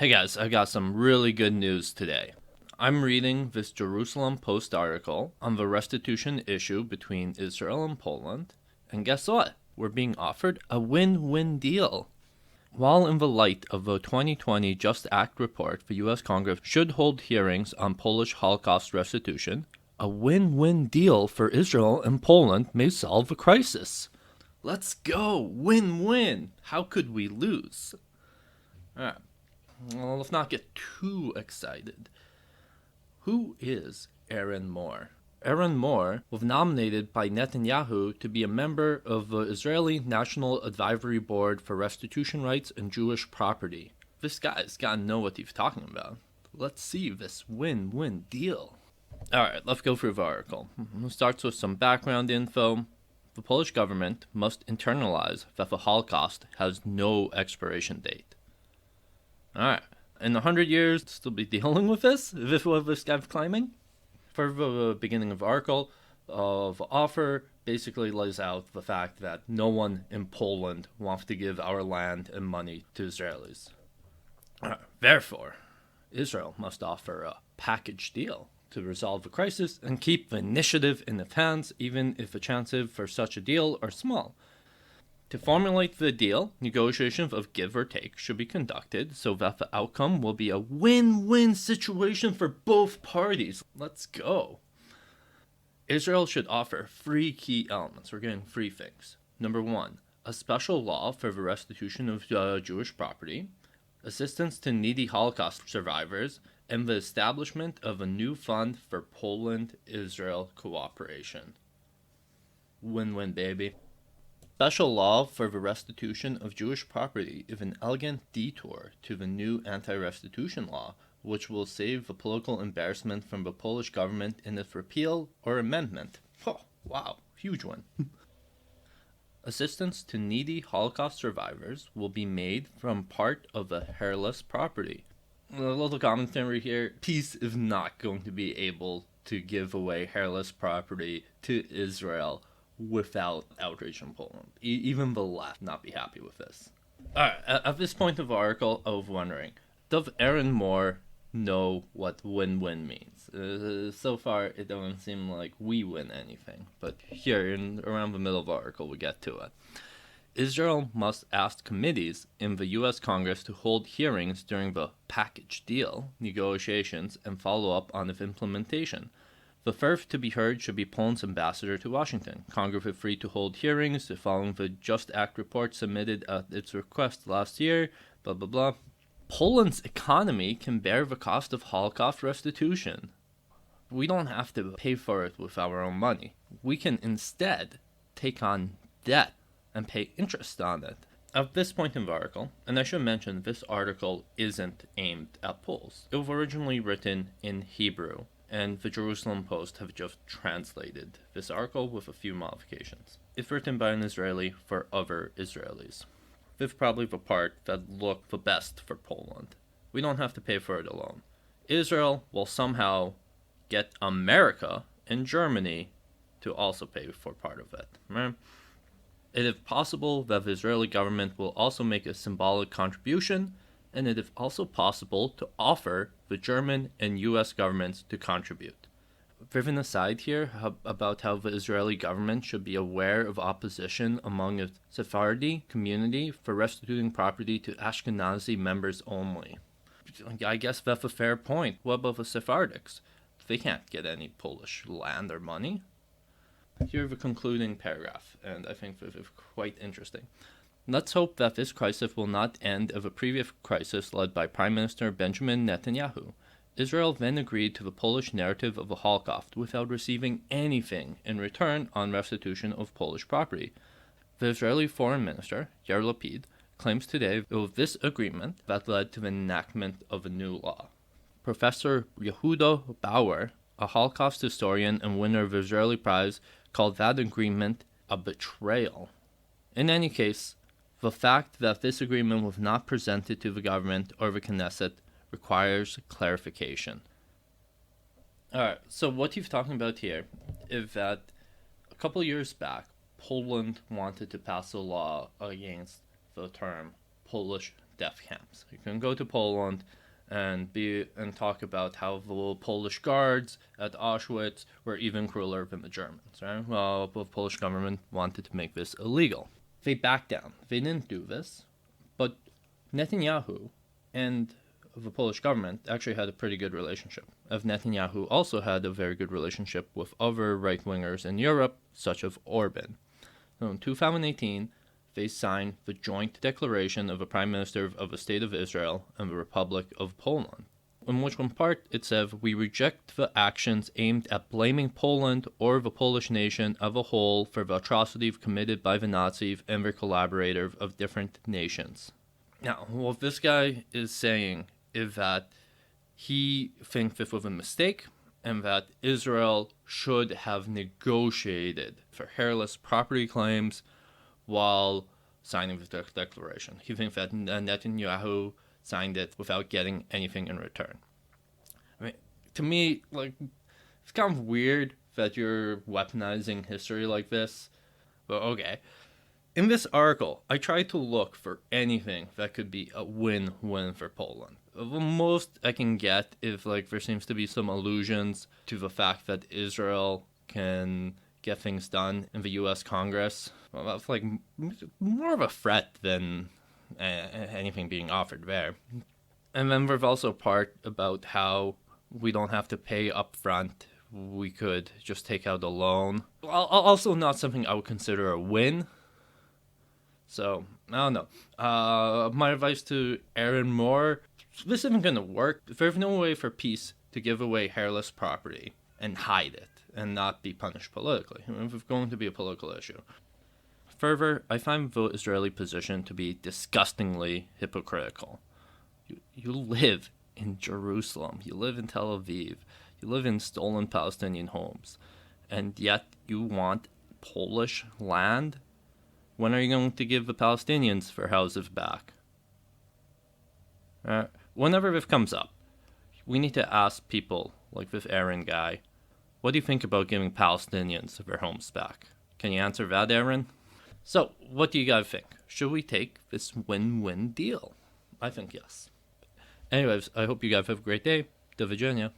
Hey guys, I got some really good news today. I'm reading this Jerusalem Post article on the restitution issue between Israel and Poland, and guess what? We're being offered a win-win deal. While in the light of the 2020 Just Act report, the U.S. Congress should hold hearings on Polish Holocaust restitution, a win-win deal for Israel and Poland may solve the crisis. Let's go! Win-win! How could we lose? Alright. Well, let's not get too excited. Who is Aron Mor? Aron Mor was nominated by Netanyahu to be a member of the Israeli National Advisory Board for Restitution Rights and Jewish Property. This guy's gotta know what he's talking about. Let's see this win-win deal. Alright, let's go through the article. It starts with some background info. The Polish government must internalize that the Holocaust has no expiration date. Alright, in 100 years, still be dealing with this? Is this what this guy's claiming? For the beginning of the article, the offer basically lays out the fact that no one in Poland wants to give our land and money to Israelis. Therefore, Israel must offer a package deal to resolve the crisis and keep the initiative in its hands, even if the chances for such a deal are small. To formulate the deal, negotiations of give or take should be conducted so that the outcome will be a win-win situation for both parties. Let's go. Israel should offer 3 key elements. We're getting 3 things. Number 1, a special law for the restitution of Jewish property, assistance to needy Holocaust survivors, and the establishment of a new fund for Poland-Israel cooperation. Win-win, baby. Special law for the restitution of Jewish property is an elegant detour to the new anti-restitution law, which will save the political embarrassment from the Polish government in its repeal or amendment. Oh, wow, huge one. Assistance to needy Holocaust survivors will be made from part of the heirless property. A little commentary here. Peace is not going to be able to give away heirless property to Israel without outrage from Poland. Even the left not be happy with this. Alright, at this point of the article, I was wondering, does Aron Mor know what win-win means? So far, it doesn't seem like we win anything, but here, around the middle of the article, we get to it. Israel must ask committees in the U.S. Congress to hold hearings during the package deal negotiations and follow up on its implementation. The first to be heard should be Poland's ambassador to Washington. Congress is free to hold hearings following the Just Act report submitted at its request last year, blah blah blah. Poland's economy can bear the cost of Holocaust restitution. We don't have to pay for it with our own money. We can instead take on debt and pay interest on it. At this point in the article, and I should mention this article isn't aimed at Poles. It was originally written in Hebrew, and the Jerusalem Post have just translated this article with a few modifications. It's written by an Israeli for other Israelis. This is probably the part that looked the best for Poland. We don't have to pay for it alone. Israel will somehow get America and Germany to also pay for part of it. Right? It is possible that the Israeli government will also make a symbolic contribution, and it is also possible to offer the German and U.S. governments to contribute. There's an aside here about how the Israeli government should be aware of opposition among its Sephardi community for restituting property to Ashkenazi members only. I guess that's a fair point. What about the Sephardics? They can't get any Polish land or money. Here's the concluding paragraph, and I think this is quite interesting. Let's hope that this crisis will not end as a previous crisis led by Prime Minister Benjamin Netanyahu. Israel then agreed to the Polish narrative of the Holocaust without receiving anything in return on restitution of Polish property. The Israeli Foreign Minister, Yair Lapid, claims today it was this agreement that led to the enactment of a new law. Professor Yehuda Bauer, a Holocaust historian and winner of the Israeli Prize, called that agreement a betrayal. In any case, the fact that this agreement was not presented to the government or the Knesset requires clarification. Alright, so what he's talking about here is that a couple years back, Poland wanted to pass a law against the term Polish death camps. You can go to Poland and talk about how the Polish guards at Auschwitz were even crueler than the Germans, right? Well, the Polish government wanted to make this illegal. They backed down. They didn't do this, but Netanyahu and the Polish government actually had a pretty good relationship. Netanyahu also had a very good relationship with other right-wingers in Europe, such as Orban. So in 2018, they signed the joint declaration of the Prime Minister of the State of Israel and the Republic of Poland, in which one part it said, "We reject the actions aimed at blaming Poland or the Polish nation as a whole for the atrocities committed by the Nazis and their collaborators of different nations." Now, what this guy is saying is that he thinks this was a mistake and that Israel should have negotiated for heirless property claims while signing the declaration. He thinks that Netanyahu signed it without getting anything in return. I mean, to me, it's kind of weird that you're weaponizing history like this, but okay. In this article, I tried to look for anything that could be a win-win for Poland. The most I can get is there seems to be some allusions to the fact that Israel can get things done in the U.S. Congress. Well, that's more of a threat than anything being offered there. And then there's also a part about how we don't have to pay up front. We could just take out a loan. Also not something I would consider a win. So, I don't know. My advice to Aron Mor, this isn't going to work. There's no way for peace to give away heirless property and hide it and not be punished politically. It's going to be a political issue. Further, I find the Israeli position to be disgustingly hypocritical. You live in Jerusalem, you live in Tel Aviv, you live in stolen Palestinian homes, and yet you want Polish land? When are you going to give the Palestinians their houses back? Whenever this comes up, we need to ask people like this Aron guy, what do you think about giving Palestinians their homes back? Can you answer that, Aron? So, what do you guys think? Should we take this win-win deal? I think yes. Anyways, I hope you guys have a great day. Do Virginia.